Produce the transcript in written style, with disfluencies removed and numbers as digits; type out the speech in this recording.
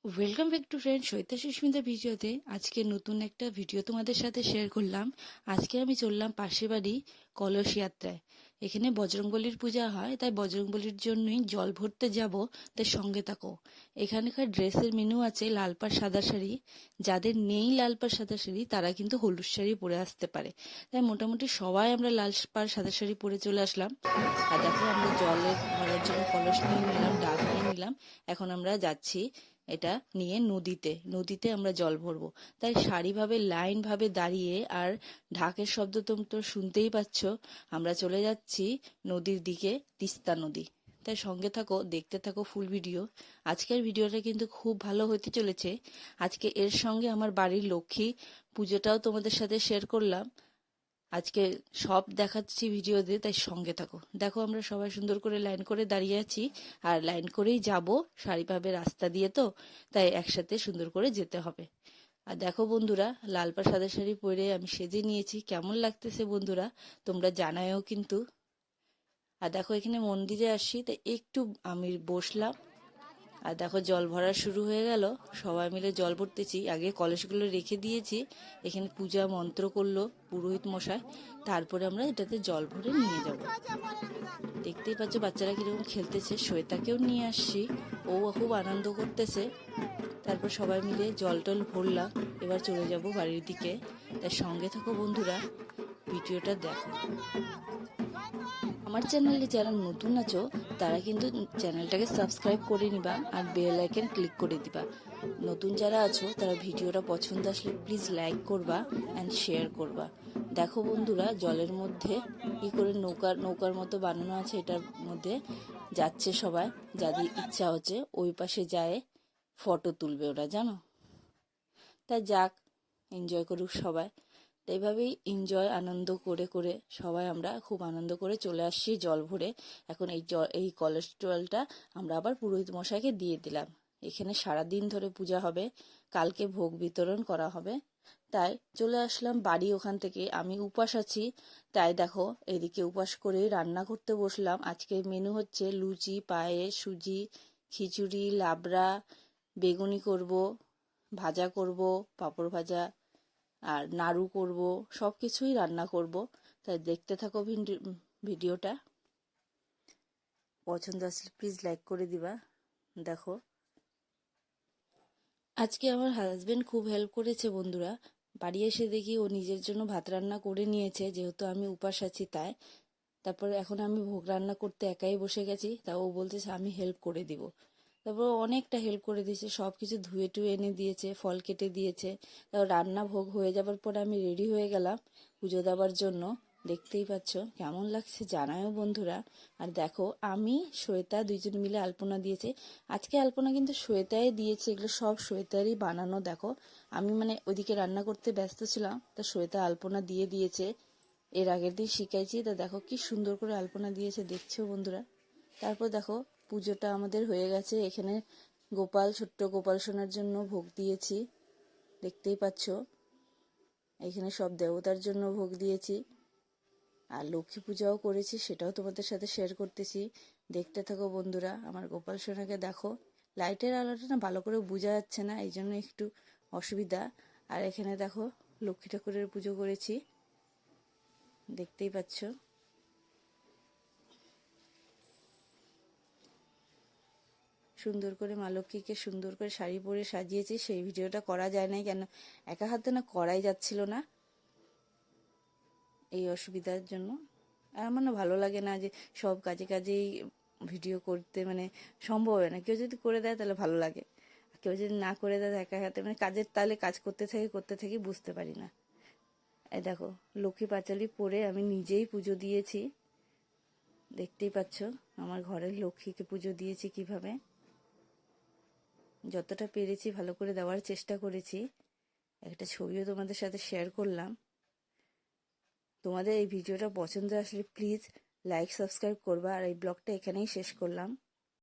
Welcome back to friend সৈতা সুস্মিতা ভিডিওতে। আজকে নতুন একটা ভিডিও তোমাদের সাথে শেয়ার করলাম। আজকে আমি চললাম পাশের বাড়ি কলস যাত্রায়। এখানে বজরংবলীর পূজা হয়, তাই বজরংবলীর জন্যই জল ভরতে যাব, তাই সঙ্গে থাকো। এখানকার ড্রেসের মেনু আছে লাল পাড় সাদা শাড়ি। যাদের নেই লাল পাড় সাদা শাড়ি তারা কিন্তু হলুদ শাড়ি পরে আসতে পারে। তাই মোটামুটি সবাই আমরা লাল পাড় সাদা শাড়ি পরে চলে আসলাম। আর দেখো আমরা জলের ভরার জন্য কলস নিয়ে নিলাম, ডাব নিয়ে নিলাম। এখন আমরা যাচ্ছি এটা নিয়ে নদীতে আমরা জল ভরবো। তাই সারিভাবে লাইন ভাবে দাঁড়িয়ে, আর ঢাকের শব্দ তো শুনতেই পাচ্ছ। আমরা চলে যাচ্ছি নদীর দিকে, তিস্তা নদী। তাই সঙ্গে থাকো, দেখতে থাকো ফুল ভিডিও। আজকের ভিডিওটা কিন্তু খুব ভালো হতে চলেছে। আজকে এর সঙ্গে আমার বাড়ির লক্ষ্মী পুজোটাও তোমাদের সাথে শেয়ার করলাম। আজকে সব দেখাচ্ছি ভিডিওতে, তাই সঙ্গে থাকো। দেখো আমরা সবাই সুন্দর করে লাইন করে দাঁড়িয়ে আছি, আর লাইন করেই যাব, সারিভাবে রাস্তা দিয়ে তো, তাই একসাথে সুন্দর করে যেতে হবে। আর দেখো বন্ধুরা, লাল পাড় সাদা শাড়ি পরে আমি সেজে নিয়েছি, কেমন লাগতেছে বন্ধুরা তোমরা জানায়ও কিন্তু। আর দেখো এখানে মন্দিরে আসি, তাই একটু আমি বসলাম। আর দেখো জল ভরা শুরু হয়ে গেল, সবাই মিলে জল ভরতেছি। আগে কলসগুলো রেখে দিয়েছি, এখানে পূজা মন্ত্র করলো পুরোহিত মশাই, তারপরে আমরা এটাতে জল ভরে নিয়ে যাব। দেখতেই পাচ্ছ বাচ্চারা কিরকম খেলতেছে, শ্বেতাকেও নিয়ে আসছি, ও খুব আনন্দ করতেছে। তারপর সবাই মিলে জল টল ভরলাম, এবার চলে যাব বাড়ির দিকে। তাই সঙ্গে থাকো বন্ধুরা, ভিডিওটা দেখো। আমার চ্যানেলে যারা নতুন আছো তারা কিন্তু চ্যানেলটাকে সাবস্ক্রাইব করে নিবা, আর বেল আইকন ক্লিক করে দিবা। নতুন যারা আছো তারা ভিডিওটা পছন্দ আসলে প্লিজ লাইক করবা অ্যান্ড শেয়ার করবা। দেখো বন্ধুরা, জলের মধ্যে কি করে নৌকার মতো বানানো আছে, এটার মধ্যে যাচ্ছে সবাই। যাদের ইচ্ছা হচ্ছে ওই পাশে যায় ফটো তুলবে ওরা, জানো। তা যাক, এনজয় করুক সবাই। এইভাবেই এনজয় আনন্দ করে করে সবাই আমরা খুব আনন্দ করে চলে আসছি জল ভরে। এখন এই কলস জলটা আমরা আবার পুরোহিত মশাইকে দিয়ে দিলাম। এখানে সারাদিন ধরে পূজা হবে, কালকে ভোগ বিতরণ করা হবে। তাই চলে আসলাম বাড়ি ওখান থেকে। আমি উপাস আছি, তাই দেখো এদিকে উপাস করে রান্না করতে বসলাম। আজকে মেনু হচ্ছে লুচি, পায়েস, সুজি, খিচুড়ি, লাবড়া, বেগুনি করব, ভাজা করব, পাঁপড় ভাজা, আর নাড়ু করব, সব কিছুই রান্না করব। তাই দেখতে থাকো ভিডিওটা। পছন্দ আসলে প্লিজ লাইক করে দিবা। দেখো আজকে আমার হাজবেন্ড খুব হেল্প করেছে বন্ধুরা। বাড়ি এসে দেখি ও নিজের জন্য ভাত রান্না করে নিয়েছে, যেহেতু আমি উপাস আছি তাই। তারপর এখন আমি ভোগ রান্না করতে একাই বসে গেছি, তা ও বলতেছে আমি হেল্প করে দিব। তারপর অনেকটা হেল্প করে দিয়েছে, সব কিছু ধুয়ে টুয়ে এনে দিয়েছে, ফল কেটে দিয়েছে। তারপর রান্না ভোগ হয়ে যাবার পরে আমি রেডি হয়ে গেলাম পুজো দেওয়ার জন্য। দেখতেই পাচ্ছ কেমন লাগছে জানায়ও বন্ধুরা। আর দেখো আমি শ্বেতা দুইজন মিলে আলপনা দিয়েছে। আজকে আলপনা কিন্তু শ্বেতাই দিয়েছে, এগুলো সব শ্বেতারই বানানো। দেখো আমি মানে ওইদিকে রান্না করতে ব্যস্ত ছিলাম, তা শ্বেতা আলপনা দিয়ে দিয়েছে। এর আগের দিন শিখাইছি, তা দেখো কি সুন্দর করে আলপনা দিয়েছে, দেখছো বন্ধুরা। তারপর দেখো পুজোটা আমাদের হয়ে গেছে। এখানে ছোট্ট গোপাল সোনার জন্য ভোগ দিয়েছি, দেখতেই পাচ্ছ। এখানে সব দেবতার জন্য ভোগ দিয়েছি, আর লক্ষ্মী পূজাও করেছি, সেটাও তোমাদের সাথে শেয়ার করতেছি। দেখতে থাকো বন্ধুরা। আমার গোপাল সোনাকে দেখো, লাইটের আলোটা না ভালো করে বোঝা যাচ্ছে না, এই জন্য একটু অসুবিধা। আর এখানে দেখো লক্ষ্মী ঠাকুরের পুজো করেছি, দেখতেই পাচ্ছ। সুন্দর করে মা লক্ষ্মীকে সুন্দর করে শাড়ি পরে সাজিয়েছি, সেই ভিডিওটা করা যায় নাই, কেন একা হাতে না করাই যাচ্ছিল না এই অসুবিধার জন্য। আর আমার না ভালো লাগে না যে সব কাজেই ভিডিও করতে, মানে সম্ভব হয় না। কেউ যদি করে দেয় তাহলে ভালো লাগে, কেউ যদি না করে দেয় একা হাতে মানে কাজের তাহলে কাজ করতে থাকি বুঝতে পারি না। এই দেখো লক্ষ্মী পাঁচালি পরে আমি নিজেই পুজো দিয়েছি, দেখতেই পাচ্ছ আমার ঘরের লক্ষ্মীকে পুজো দিয়েছি কিভাবে। যতটা পেরেছি ভালো করে দেওয়ার চেষ্টা করেছি। একটা ছবিও তোমাদের সাথে শেয়ার করলাম। তোমাদের এই ভিডিওটা পছন্দ আসলে প্লিজ লাইক সাবস্ক্রাইব করবা, আর এই ব্লগটা এখানেই শেষ করলাম।